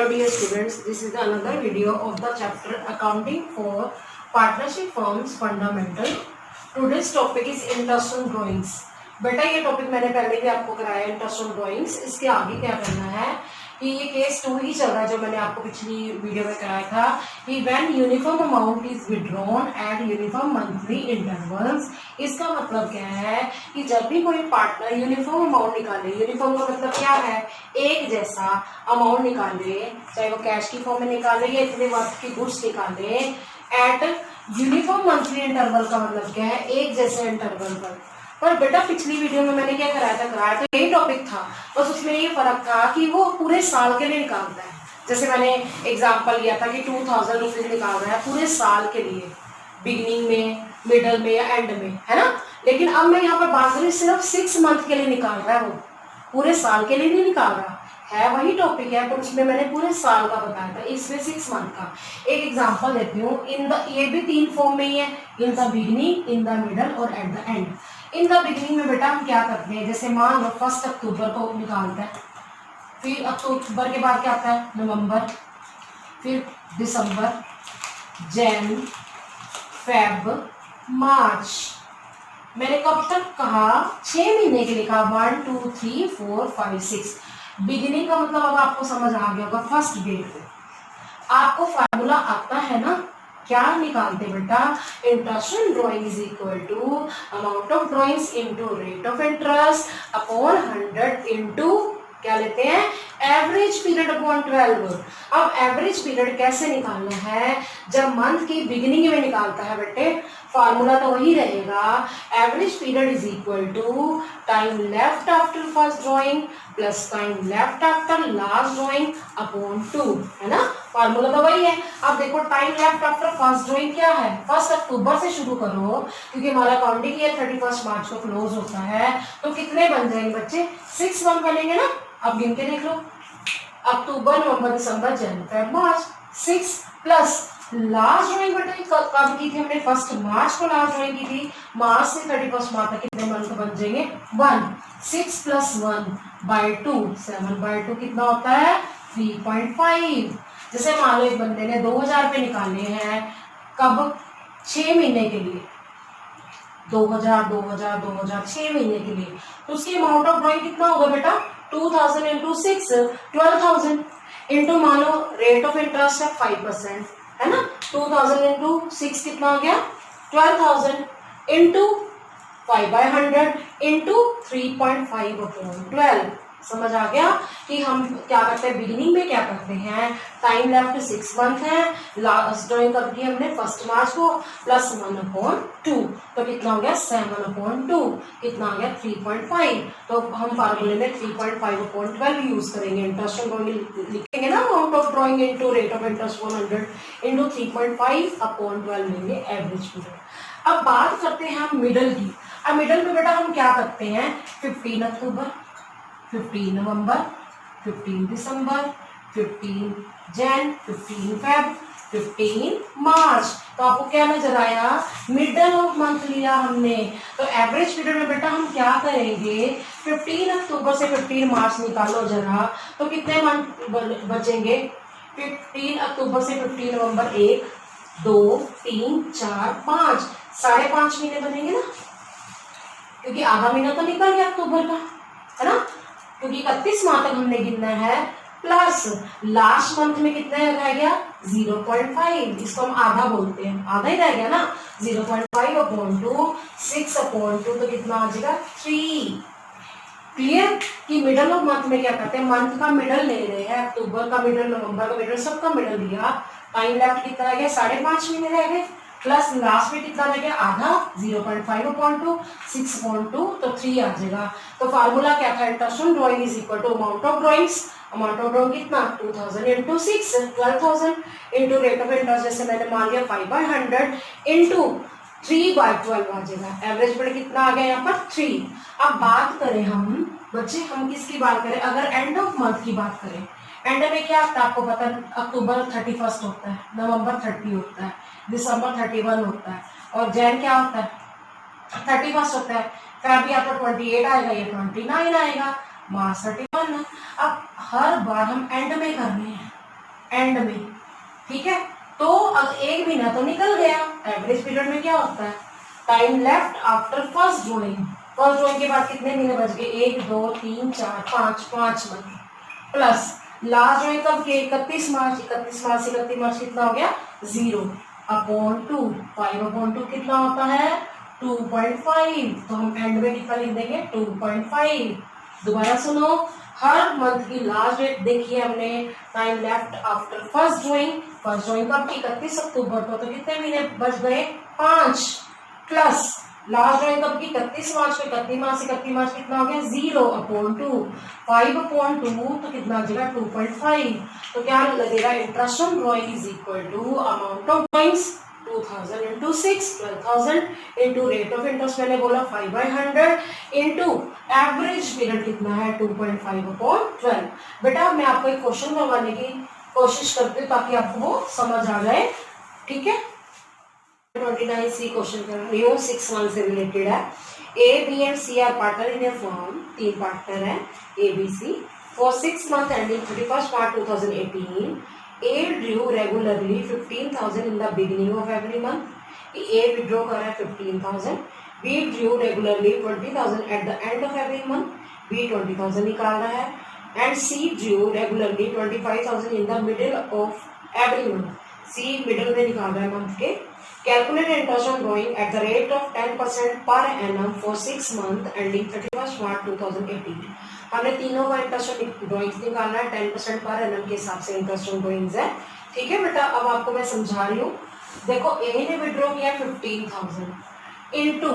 Hello dear students, this is another video of the chapter Accounting for Partnership Firms Fundamental. Today's topic is Interest on Drawings. बेटा ये topic मैंने पहले भी आपको कराया interest on drawings. इसके आगे क्या करना है कि ये केस 2 ही चल रहा है जो मैंने आपको पिछली वीडियो में कराया था कि when uniform amount is withdrawn eight uniform monthly intervals. इसका मतलब क्या है कि जब भी कोई पार्टनर यूनिफॉर्म अमाउंट निकाले, यूनिफॉर्म का मतलब क्या है, एक जैसा अमाउंट निकाले, चाहे वो कैश की फॉर्म में निकाले या इतने वर्थ की गुड्स निकाले एट यूनिफॉर्म मंथली इंटरवल का मतलब क्या है, एक जैसे इंटरवल पर बेटा पिछली वीडियो में मैंने क्या कराया था यही टॉपिक था, बस उसमें ये फर्क था कि वो पूरे साल के लिए निकालता है। जैसे मैंने एग्जांपल लिया था कि 2000 रुपीज निकाल रहा है पूरे साल के लिए, बिगिनिंग में, मिडल में या एंड में, है ना। लेकिन अब मैं यहाँ पर बात करूँ सिर्फ 6 मंथ के लिए निकाल रहा है, वो पूरे साल के लिए नहीं निकाल रहा है, वही टॉपिक है पर उसमें मैंने पूरे साल का बताया था, इसमें 6 मंथ का। एक एग्जांपल देती हूँ, ये भी 3 फॉर्म में ही है, in the beginning, in the middle और at the end. In the beginning में बेटा हम क्या करते हैं, जैसे मान लो 1 अक्टूबर को निकालते हैं, फिर अक्टूबर के बाद क्या आता है, नवंबर, फिर दिसंबर, जैन, फेब, मार्च। मैंने कब तक कहा, 6 महीने के लिए कहा, 1 2 3 4 5 6। बिगिनिंग का मतलब अब आपको समझ आ गया होगा, फर्स्ट डेट को आपको फार्मूला आता है ना, क्या निकालते बेटा, interest on drawing is equal to amount of drawings into rate of interest upon 100 into क्या लेते हैं, एवरेज पीरियड अपॉन 12। अब एवरेज पीरियड कैसे निकालना है, जब मंथ की बिगिनिंग में निकालता है बेटे, फार्मूला तो वही रहेगा, average period is equal to time left after first drawing plus time left after last drawing upon 2, है ना। फार्मूला तो वही है। अब देखो time left after first drawing क्या है, 1 अक्टूबर से शुरू करो क्योंकि हमारा अकाउंटिंग ईयर 31 मार्च को क्लोज होता है, तो कितने बन जाएंगे बच्चे, 6 मंथ बनेंगे ना। अब गिन के देख लो, अक्टूबर, नवंबर, दिसंबर, जनवरी, फरवरी, मार्च, 6 प्लस लास्ट ड्राइंग बेटा कब की थी हमने, 1 मार्च को लास्ट ड्राइंग की थी, मार्च से 31 मार्च तक कितने मंथ बन जाएंगे, 1, 6 + 1/2, 7/2 कितना होता है, 3.5। जैसे मान लो एक बंदे ने 2000 रुपये निकाले हैं, कब, 6 महीने के लिए, 2000 6 महीने के लिए, तो उसकी अमाउंट ऑफ ड्राइंग कितना होगा बेटा, 2000 × 6 12,000 इंटू मान लो रेट ऑफ इंटरेस्ट है 5%, है ना। 2000 × 6 कितना हो गया, 12,000 इंटू 5/100 इंटू 3.5/12। समझ आ गया कि हम क्या करते हैं, बिगिनिंग में क्या करते हैं, टाइम लेफ्ट 6 मंथ है, लास्ट ड्राइंग कब की हमने, 1 मार्च को, प्लस 1/2, तो कितना हो गया, 7/2, कितना आ गया, 3.5। तो हम फार्मूले में 3.5/12 यूज करेंगे, इंटरेस्ट ऑन ड्राइंग लिखेंगे ना, amount of drawing into rate of interest 100 into 3.5/12 लेंगे एवरेज पीरियड। अब बात करते हैं हम मिडल की। अब मिडल में बेटा हम क्या करते हैं, 15 अक्टूबर, 15 नवंबर, 15 दिसंबर, 15 जैन, 15 फेब, 15 मार्च। तो आपको क्या नजर आया, मिडल ऑफ मंथ लिया हमने, तो एवरेज पीरियड में बेटा हम क्या करेंगे, 15 अक्टूबर से 15 मार्च निकालो जरा, तो कितने मंथ बचेंगे, 15 अक्टूबर से 15 नवंबर, 1 2 3 4 5, 5.5 महीने बनेंगे ना, क्योंकि आधा महीना तो निकल गया अक्टूबर का, है ना, क्योंकि 31 माह तक हमने गिनना है, प्लस लास्ट मंथ में कितना रह गया, 0.5, इसको हम आधा बोलते हैं, आधा ही रह गया ना, 0.5/2, 6/2, तो कितना आ जाएगा, 3। क्लियर कि मिडल ऑफ मंथ में क्या करते हैं, मंथ का मिडल ले रहे हैं, अक्टूबर का मिडल, नवंबर का मिडल, सबका मिडल लिया, टाइम लेफ्ट कितना रह गया, 5.5 महीने रह गए, प्लस लास्ट में कितना रह गया, आधा, 0.5/2, 6/2, तो 3 आ जाएगा। तो फार्मूला क्या था, interest on drawing is equal to amount of drawings, amount of drawing कितना, 2000 × 6 12,000 इंटू रेट ऑफ इंटरेस्ट, जैसे मैंने मान लिया 5/100 इंटू 3/12 आ जाएगा, एवरेज पीरियड कितना आ गया यहाँ पर, 3। अब बात करें हम बच्चे, हम किसकी बात करें, अगर एंड ऑफ मंथ की बात करें, एंड में क्या आता है आपको पता है, अक्टूबर 31 होता है, नवंबर 30 होता है, दिसंबर 31 होता है, और जैन क्या होता है, 31 होता है, फिर अभी यहाँ पर 28 आएगा, ये 29 आएगा, मार्च 31। अब हर बार हम एंड में कर रहे हैं, एंड में, ठीक है। तो अब एक महीना तो निकल गया, एवरेज पीरियड में क्या होता है, time left after first drawing, first drawing के बाद कितने महीने बच गए, 1 2 3 4 5 5 मंथ, प्लस लास्ट ड्रॉइंग कब के 31 मार्च, 31 मार्च से 31 मार्च कितना हो गया 0 अपॉन 2, 5 अपॉन 2 कितना होता है 2.5, तो हम एंड में कितना लिख देंगे 2.5। दोबारा सुनो, हर मंथ की लास्ट डेट देखिए हमने, time left after first drawing, first drawing कब की 31 अक्टूबर को, तो कितने महीने बच गए 5, प्लस लास्ट ड्रॉइंग कब की 31 मार्च को, 31 मार्च से 31 मार्च कितना हो गया 0 अपॉन 2, 5 अपॉन 2 तो कितना आ जाएगा 2.5। तो क्या लगेगा, interest on drawing is equal to amount of drawings 2000 into 6, 12,000 into rate of interest मैंने बोला 5/100 इंटू एवरेज पीरियड कितना है 2.5 अपॉन 12। बेटा मैं आपको एक क्वेश्चन करवाने की कोशिश करती हूँ ताकि आपको वो समझ आ जाए, ठीक है। 29C क्वेश्चन कर रही हूँ, 6 मंथ से रिलेटेड है। A B and C are partner in a firm, 3 partner है A B C, for 6 month ending 31 March 2018। A drew regularly 15,000 in the beginning of every month. A withdraw कर रहा है 15,000. B drew regularly 20,000 at the end of every month. B 20,000 निकाल रहा है. And C drew regularly 25,000 in the middle of every month. C middle में निकाल रहा है month के. Calculate interest on drawing at the rate of 10% per annum for 6 months ending 31st March 2018. हमने तीनों का इंटरेस्ट ऑन ड्रॉइंग्स निकालना है, 10% पर एनम के हिसाब से इंटरेस्ट ऑन ड्रॉइंग्स है, ठीक है बेटा। अब आपको मैं समझा रही हूँ, देखो ए ने विड्रॉ किया 15,000 इंटू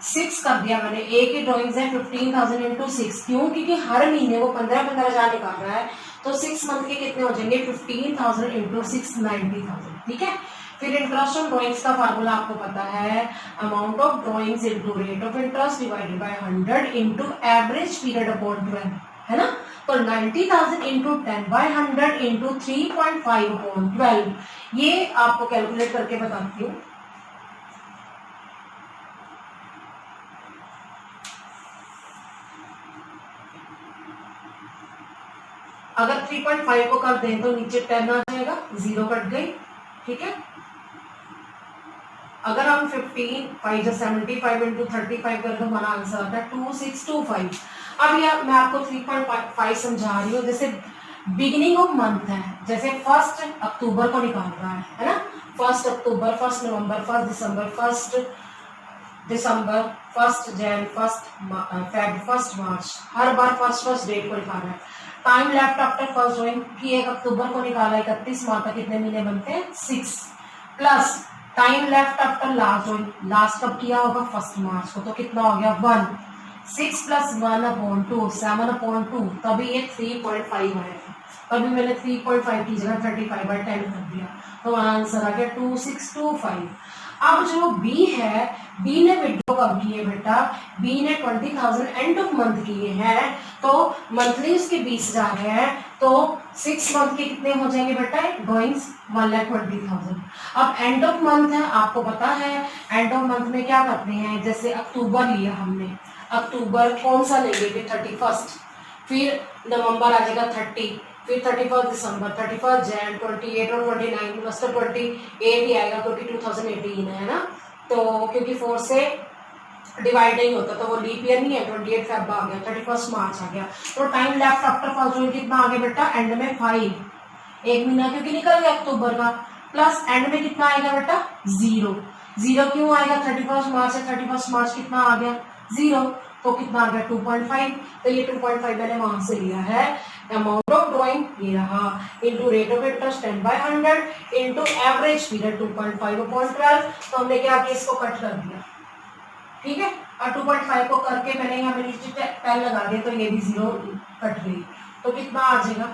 6 कर दिया मैंने, ए की ड्रॉइंग्स है 15,000 इंटू 6, क्यों, क्योंकि हर महीने वो 15,000 निकाल रहा है, तो 6 मंथ के कितने हो जाएंगे 15,000 इंटू 6 90,000, ठीक है। फिर इंटरेस्ट ऑन ड्रॉइंग्स का फार्मूला आपको पता है, amount of drawings into rate of interest divided by 100 into average period upon 12, है ना। तो 90,000 इंटू 10/100 इंटू 3.5 अपॉन 12, ये आपको कैलकुलेट करके बताती हूँ। अगर 3.5 को कर दें तो नीचे 10 आ जाएगा, 0 कट गई, ठीक है। अगर हम 15 5 75 इंटू 35 करें तो हमारा आंसर आता है 2625। अब यह मैं आपको 3.5 समझा रही हूँ, जैसे बिगिनिंग ऑफ मंथ है, जैसे 1 अक्टूबर को निकाल रहा है ना, 1 अक्टूबर, 1 नवंबर, 1 दिसंबर, 1 दिसंबर, 1 जैन, 1 फेब, 1 मार्च, हर बार फर्स्ट डेट को निकाल रहा है। Time left after first drawing की 1 अक्टूबर को निकाला, 31 मार्च तक कितने महीने बनते हैं 6, plus time left after last drawing, last कब किया होगा 1 मार्च को, तो कितना हो गया 1, 6 + 1 अपॉन 2 7 अपॉन 2, तभी ये 3.5 आएगा। तभी मैंने 3.5 की जगह 35/10 कर दिया, तो आंसर आ गया 2625। अब जो बी है, बी ने विड्रॉ कब किए बेटा, बी ने 20,000 एंड ऑफ मंथ किए हैं, तो मंथली उसके 20,000 है, तो 6 मंथ के कितने हो जाएंगे बेटा ड्रॉइंग्स 1,20,000। अब एंड ऑफ मंथ है, आपको पता है एंड ऑफ मंथ में क्या करते हैं, जैसे अक्टूबर लिया हमने, अक्टूबर कौन सा लेंगे फिर 31, फिर नवंबर आ जाएगा 30, फिर 31 दिसंबर, 31 जैन, 28 और 29 बस, तो 28 ही आएगा क्योंकि 2018 है ना, तो क्योंकि 4 से डिवाइड नहीं होता, तो वो लीप ईयर नहीं है, 28 फेब आ गया, 31 मार्च आ गया। तो time left after first drawing कितना आ गया बेटा, एंड में 5, एक महीना क्योंकि निकल गया अक्टूबर का, प्लस एंड में कितना आएगा बेटा 0, 0 क्यों आएगा, 31 मार्च से 31 मार्च कितना आ गया 0, तो कितना आ गया 2.5, तो ये 2.5 मैंने वहां से लिया है। अमाउंट ऑफ ड्रॉइंग ये रहा, into rate of interest 10/100 into average period 2.5 upon 12, तो हमने क्या किया, इसको कट कर दिया, ठीक है। और 2.5 को करके मैंने यहाँ पे नीचे 10 लगा दिया, तो ये भी 0 कट गई, तो कितना आ जाएगा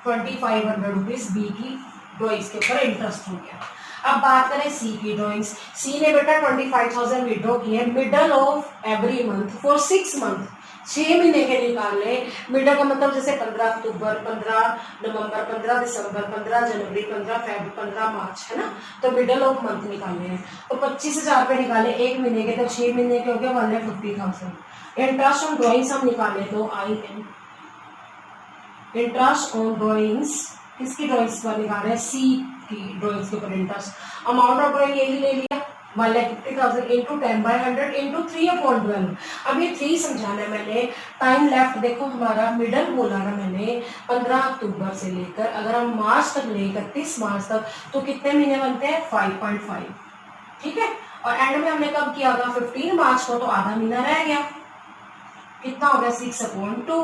2,500 रुपीज बी की ड्रॉइंग्स के ऊपर इंटरेस्ट हो गया। अब बात करें सी की ड्रॉइंग्स, सी ने बेटा 25,000 विड्रॉ किए middle of every month for 6 month, 6 महीने के निकाले। मिडल का मतलब जैसे 15 अक्टूबर, 15 नवंबर, 15 दिसंबर, 15 जनवरी, 15 फेब, 15 मार्च, है ना, तो मिडल ऑफ मंथ निकाले हैं, तो 25,000 रुपये निकाले एक महीने के, तो 6 महीने के हो गए 1,50,000। इंटरेस्ट ऑन ड्रॉइंग्स हम निकाले तो I an interest on drawings किसकी ड्राइंग्स पर निकाल रहे हैं, सी की ड्राइंग्स के ऊपर इंटरेस्ट। अमाउंट ऑफ ड्राइंग यही ले लिया 1,50,000 इंटू 10/100 इंटू 3/12। अब ये 3 समझाना है मैंने। टाइम लेफ्ट देखो हमारा मिडल बोला ना मैंने 15 अक्टूबर से लेकर अगर हम मार्च तक ले 31 मार्च तक तो कितने महीने बनते हैं 5.5, ठीक है। और एंड में हमने कब किया था 15 मार्च को, तो आधा महीना रह गया, कितना हो गया 6/2,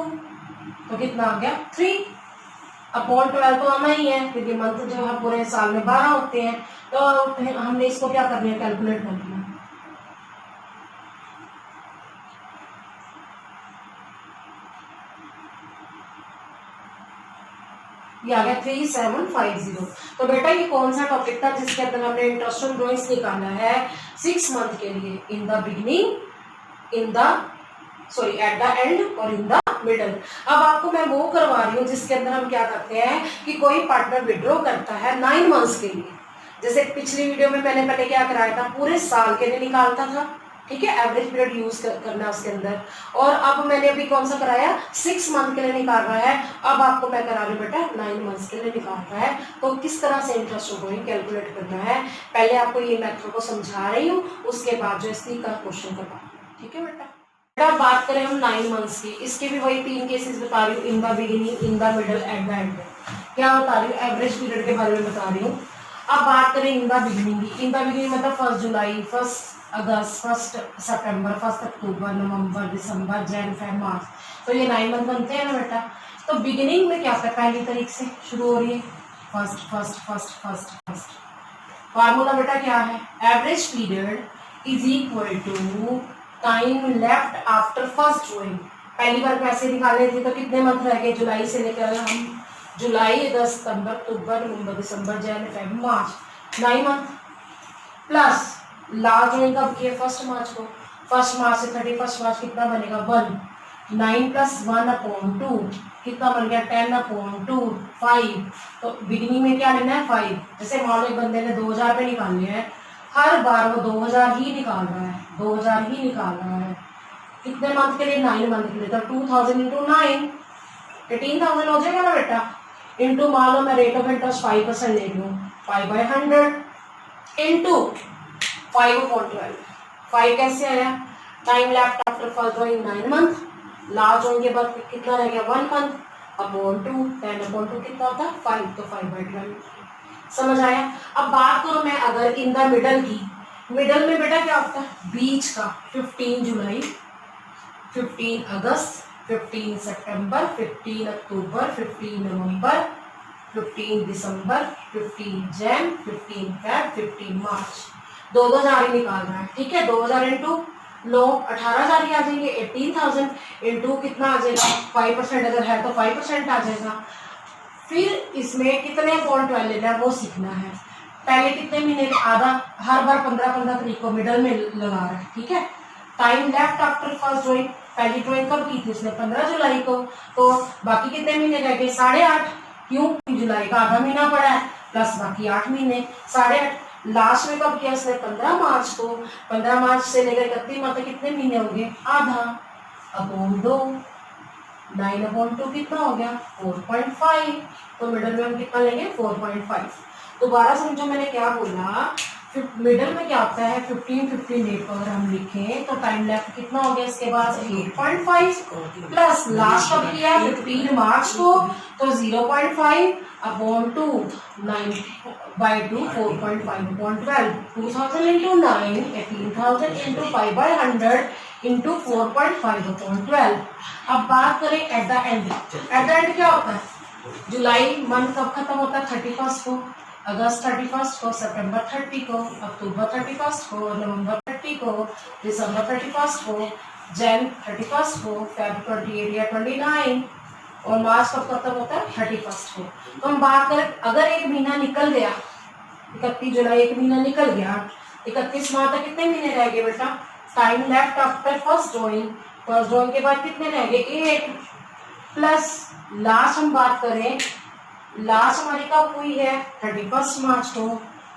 तो कितना आ गया 3/12 तो आना ही है क्योंकि मंथ जो है पूरे साल में 12 होते हैं। तो हमने इसको क्या करना है, कैलकुलेट करना है। ये आ गया 3750। तो बेटा ये कौन सा टॉपिक था जिसके अंदर हमने इंटरेस्ट ऑन ड्राइंग्स निकाला है 6 मंथ के लिए, इन the beginning, eight the and और इन द मिडल। अब आपको मैं वो करवा रही हूँ जिसके अंदर हम क्या करते हैं कि कोई पार्टनर विड्रॉ करता है 9 मंथ्स के लिए। जैसे पिछली वीडियो में मैंने पहले क्या कराया था, पूरे साल के लिए निकालता था, ठीक है, एवरेज पीरियड यूज करना उसके अंदर। और अब मैंने अभी कौन सा कराया 6 मंथ के लिए निकाल रहा है। अब आपको मैं करा रही हूँ बेटा 9 मंथ्स के लिए निकाल रहा है। तो किस तरह से इंटरेस्ट ड्राइंग कैलकुलेट करना है, पहले आपको ये मेथड को समझा रही हूँ, उसके बाद जो इसकी का क्वेश्चन करवा, ठीक है बेटा। अब बात करें हम 9 मंथ्स की, इसके भी वही 3 केसेस बता रही हूँ, इन the beginning, in the middle, eight the and. क्या बता रही हूँ, एवरेज पीरियड के बारे में बता रही हूँ। अब बात करें इन द बिगिनिंग की, इन द बिगिनिंग मतलब 1 जुलाई, 1 अगस्त, 1 सितंबर, 1 अक्टूबर, नवंबर, दिसंबर, जैन, फेब, मार्च। तो ये 9 मंथ बनते हैं ना बेटा। तो बिगिनिंग में क्या होता है, पहली तारीख से शुरू हो रही है, फर्स्ट। फार्मूला बेटा क्या है, average period is equal to time left after first drawing. पहली बार पैसे निकाले थे तो कितने मंथ रह गए, जुलाई से लेकर हम जुलाई, अगस्त, सितंबर, अक्टूबर, नवंबर, दिसंबर, जनवरी, फरवरी, मार्च, 9 मंथ। प्लस लास्ट ड्राइंग कब किए, 1 मार्च को। 1 मार्च से 31 मार्च कितना बनेगा 1, 9 + 1/2 कितना बन गया 10/2, 5। तो बिगिनिंग में क्या लेना है 5। जैसे मान लो एक बंदे ने 2000 रुपये निकालने हैं, हर बार वो 2000 ही निकाल रहा है, 2000 ही निकाल रहा है। कितने मंथ के लिए, 9 मंथ के लिए। तो 2000 × 9 18,000 हो जाएगा ना बेटा। इंटू मान लो मैं रेट ऑफ इंटरेस्ट 5% ले लूँ, 5/100 इंटू 5/12। 5 कैसे आया, time left after first drawing 9 month, last drawing के बाद कितना रह गया 1 मंथ, अपॉन 2, 10/2 कितना होता है 5, तो 5/12। समझ आया। अब बात करूं मैं अगर इन द मिडल की, मिडल में बेटा क्या होता है, बीच का 15 जुलाई, 15 अगस्त, 15 सितंबर, 15 अक्टूबर, 15 नवंबर, 15 दिसंबर, 15 जैन, 15 फेब, 15 मार्च। 2-2 हजार ही निकाल रहा है, ठीक है। 2000 इंटू 9 18,000 ही आ जाएंगे, 18,000 इंटू कितना आ जाएगा 5% अगर है तो 5% आ जाएगा। फिर इसमें कितने पॉइंट वाले लेना है वो सीखना है। पहले कितने महीने, आधा, हर बार 15-15 तारीख को मिडल में लगा रहा है, ठीक है। Time left after first drawing, पहली ड्राइंग कब की थी उसने 15 जुलाई को, तो बाकी कितने महीने रह गए 8.5, क्यों, जुलाई का आधा महीना पड़ा है, प्लस बाकी 8 महीने 8.5। लास्ट में कब किया उसने 15 मार्च को, 15 मार्च से लेकर 31 मार्च तक कितने महीने हो गए, आधा, अपॉन 2, 9/2 कितना हो गया 4.5। तो मिडल में हम कितना लेंगे 4.5। दोबारा समझो मैंने क्या बोला, मिडल में क्या होता है 15 डेट को अगर हम लिखें तो टाइम लेफ्ट कितना हो गया इसके बाद 8.5, प्लस लास्ट कब किया 15 मार्च को, तो 0.5 अपॉन 2, 9/2 4.5/12, 2000 इंटू 9 18,000 इंटू 5/100 इंटू 4.5/12। अब बात करें eight the and, eight the and क्या होता है, जुलाई मंथ कब खत्म होता है 31 को, अगस्त 31 को, सितंबर 30 को, अक्टूबर 31 को, नवंबर 30 को, दिसंबर 31 को, जैन 31 को, फेब 28 या 29 और मार्च कब खत्म होता है 31 को। तो हम बात करें अगर एक महीना निकल गया, 31 जुलाई एक महीना निकल गया, 31 मार्च तक कितने महीने रह गए बेटा, time left after first drawing के बाद कितने रह गए 8, प्लस लास्ट हम बात करें, लास्ट हमारी कब हुई है 31 मार्च को,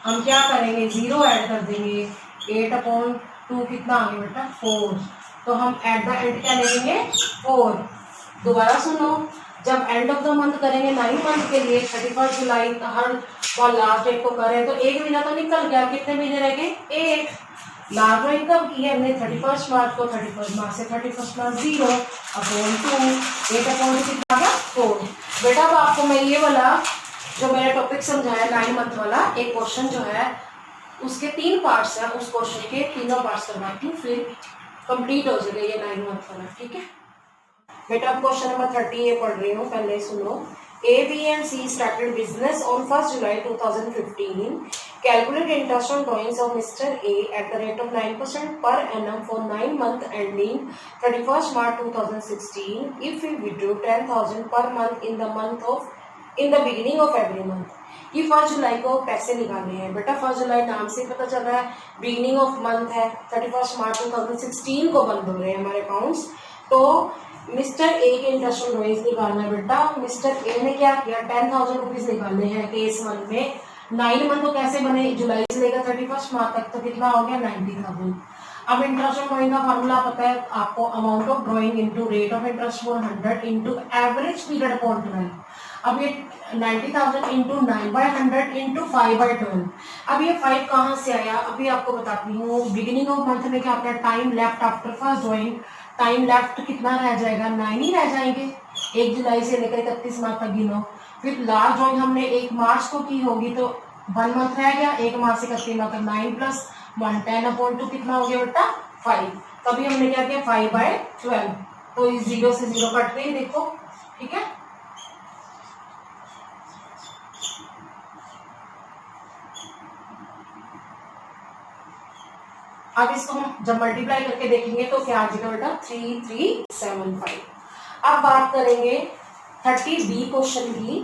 हम क्या करेंगे 0 ऐड कर देंगे, 8/2 कितना आ गया बेटा 4। तो हम एट द एंड क्या लेंगे 4। दोबारा सुनो, जब एंड ऑफ द मंथ करेंगे 9 मंथ के लिए 31 जुलाई हर बार लास्ट डेट को करें तो एक महीना तो निकल गया, कितने महीने रह गए? एक। लास्ट ड्रॉइंग कब की है हमने? 31 मार्च को। 31 मार्च से 31 मार्च 0 अपॉन 2, 8 अपॉन कितना आ गया? 4। बेटा अब आपको मैं ये वाला जो मैंने टॉपिक समझाया 9 मंथ वाला, एक क्वेश्चन जो है उसके 3 पार्ट्स हैं, उस क्वेश्चन के तीनों पार्ट्स करवाती हूँ, फिर कंप्लीट हो जाएगा ये 9 मंथ वाला, ठीक है। बेटा अब क्वेश्चन नंबर 30 ये पढ़ रही हूँ, पहले सुनो। A, B and C started business on 1st July 2015. Calculate interest on drawings of Mr. A at the rate of 9% per annum for 9 months ending 31st March 2016. If we withdraw 10,000 per month in the beginning of every month. ये 1 जुलाई को पैसे निकालने हैं। बेटा 1 जुलाई नाम से पता चल रहा है, बिगिनिंग ऑफ मंथ है, 31 मार्च 2016 को बंद हो रहे हैं हमारे अकाउंट्स। तो मिस्टर ए के इंटरेस्ट ऑन ड्रॉइंग्स निकालना है। बेटा मिस्टर ए ने क्या किया? 10,000 रुपीज निकालने हैं केस 1 में। 9 मंथ तो कैसे बने? जुलाई से लेकर 31 मार्च तक, तो कितना हो गया? 90,000। अब इंटरेस्ट ऑन ड्रॉइंग का फॉर्मूला पता है आपको, amount of drawing into rate of interest 400 into average period upon 12। अब ये 90,000 इंटू 9/100 इंटू 5/12। अब ये 5 कहाँ से आया? अभी आपको बताती हूँ। बिगिनिंग ऑफ मंथ में क्या होता है? Time left after first drawing, time left कितना रह जाएगा? 9 ही रह जाएंगे। 1 जुलाई से लेकर 31 मार्च तक गिनो। फिर लास्ट ड्रॉइंग हमने 1 मार्च को की होगी तो 1 मंथ रह गया। 1 मार्च से 31 मार्च तक 9 + 1 10/2 कितना हो गया बेटा? 5। तभी हमने क्या किया? 5/12। तो इस 0 से 0 कट गई, देखो, ठीक है। अब इसको हम जब मल्टीप्लाई करके देखेंगे तो क्या आ जाएगा बेटा? 3375। अब बात करेंगे 30B क्वेश्चन की।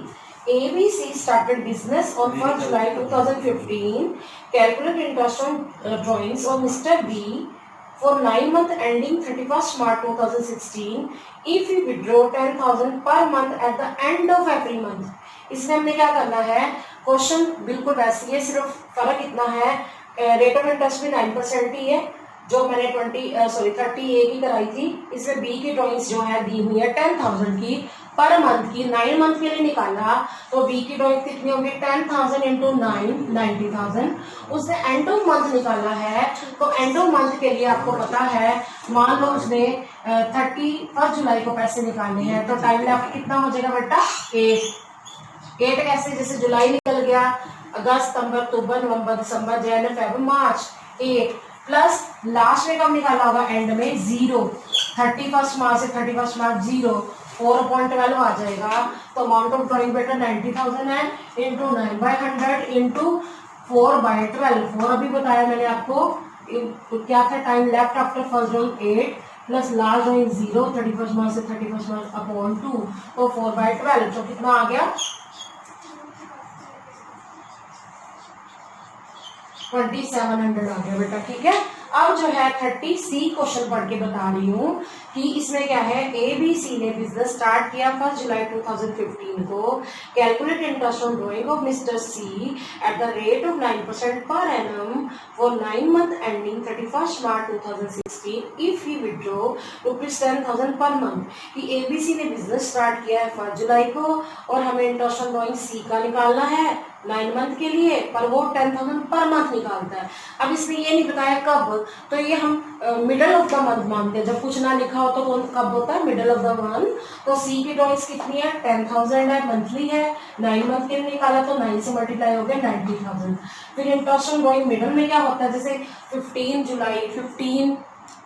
ABC started business on 1st July 2015. Calculate interest on drawings of Mr. B for 9 months ending 31st March 2016. If we withdraw 10,000 per month at the end of every month. इसमें हमने क्या करना है? Question बिल्कुल वैसे ही है, सिर्फ फर्क इतना है रेट ऑफ इंटरेस्ट भी 9% ही है, जो मैंने 30A की कराई थी। इसमें बी की ड्रॉइंग्स जो है दी हुई है 10,000 की पर मंथ की। 9 मंथ के लिए निकाला तो बी की ड्रॉइंग कितनी होगी? 10,000 इंटू 9 90,000। उसने एंड ऑफ मंथ निकाला है, तो एंड ऑफ मंथ के लिए आपको पता है, मान लो उसने 31 जुलाई को पैसे निकालने हैं, तो टाइम लेफ्ट कितना हो जाएगा बेटा? 8 कैसे? जैसे जुलाई निकल गया, अगस्त, सितंबर, अक्टूबर, नवंबर, दिसंबर, जनवरी, फरवरी, मार्च, 8 प्लस लास्ट में कब निकाला होगा? एंड में 0। 31 मार्च से 31 मार्च 0, 4/12 आ जाएगा। तो अमाउंट ऑफ ड्रॉइंग बेटा 90,000 है, इंटू 9/100 इंटू 4/12। 4 अभी बताया मैंने आपको, क्या था? Time left after first drawing 8 plus last drawing 0, 31 मार्च से 31 मार्च अपॉन 2, तो 4/12। तो कितना आ गया? 2700 आ गया बेटा, ठीक है। अब जो है 30C क्वेश्चन पढ़ के बता रही हूँ कि इसमें क्या है। ABC ने बिजनेस स्टार्ट किया 1 जुलाई 2015 को। Calculate interest on drawing of mister C at the rate of 9% per annum for 9 month ending 31 March 2016 if he withdraw ₹10,000 per month. कि ABC ने बिजनेस स्टार्ट किया है 1 जुलाई को और हमें इंटरेस्ट ऑन ड्रॉइंग C का निकालना है 9 मंथ के लिए, पर वो 10,000 पर मंथ निकालता है। अब इसमें ये नहीं बताया कब, तो ये हम मिडल ऑफ द मंथ मानते हैं। जब कुछ ना लिखा हो तो कौन कब होता है? Middle of the month. तो सी की ड्रॉइंग्स कितनी है? 10,000 है, मंथली है। 9 मंथ के लिए निकाला तो 9 से मल्टीप्लाई हो गया 90,000। फिर इंटरेस्ट ऑन ड्रॉइंग मिडल में क्या होता है? जैसे 15 जुलाई, 15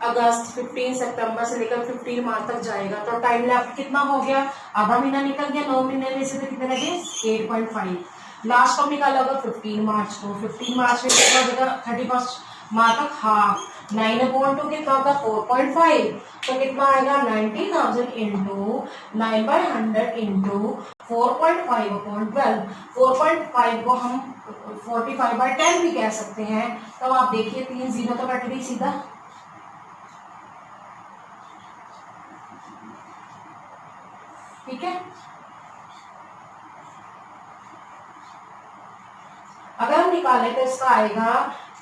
अगस्त, 15 सितंबर से लेकर 15 मार्च तक जाएगा, तो टाइम लेफ्ट कितना हो गया? आधा महीना निकल गया। 9 महीने में से तो कितने लगे? 8.5। लास्ट कब निकाला होगा? 15 मार्च को। 15 मार्च में कितना हो जाएगा? 31 मार्च तक हाफ। 9/2 कितना होगा? 4.5। तो कितना आएगा? 90,000 इंटू 9/100 इंटू 4.5/12। 4.5 को हम 45/10 भी कह सकते हैं। तो आप देखिए 3 0 तो कट गई सीधा। ठीक है, अगर हम निकालें तो इसका आएगा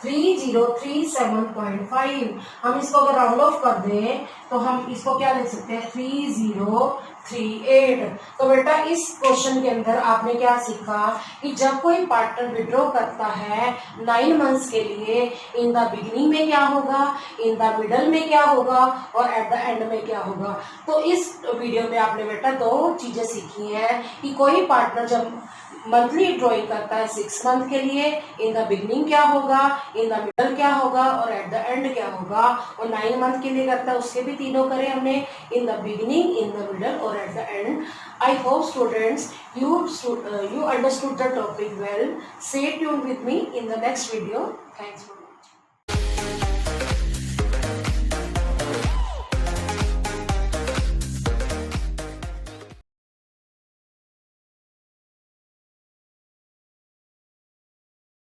3037.5। हम इसको अगर राउंड ऑफ कर दें तो हम इसको क्या लिख सकते हैं 3038। तो बेटा इस क्वेश्चन के अंदर आपने क्या सीखा कि जब कोई पार्टनर विड्रॉ करता है 9 मंथ्स के लिए, इन द बिगिनिंग में क्या होगा, इन द मिडल में क्या होगा और एट द एंड में क्या होगा। तो इस वीडियो में आपने बेटा दो चीजें सीखी हैं कि कोई पार्टनर जब मंथली ड्रॉइंग करता है 6 मंथ के लिए, इन द बिगनिंग क्या होगा, इन द मिडल क्या होगा और एट द एंड क्या होगा। और 9 मंथ के लिए करता है उसके भी तीनों करे हमने, in the beginning, in the middle और at the end. I hope students you understood the topic well. Stay tuned with me in the next video. Thanks for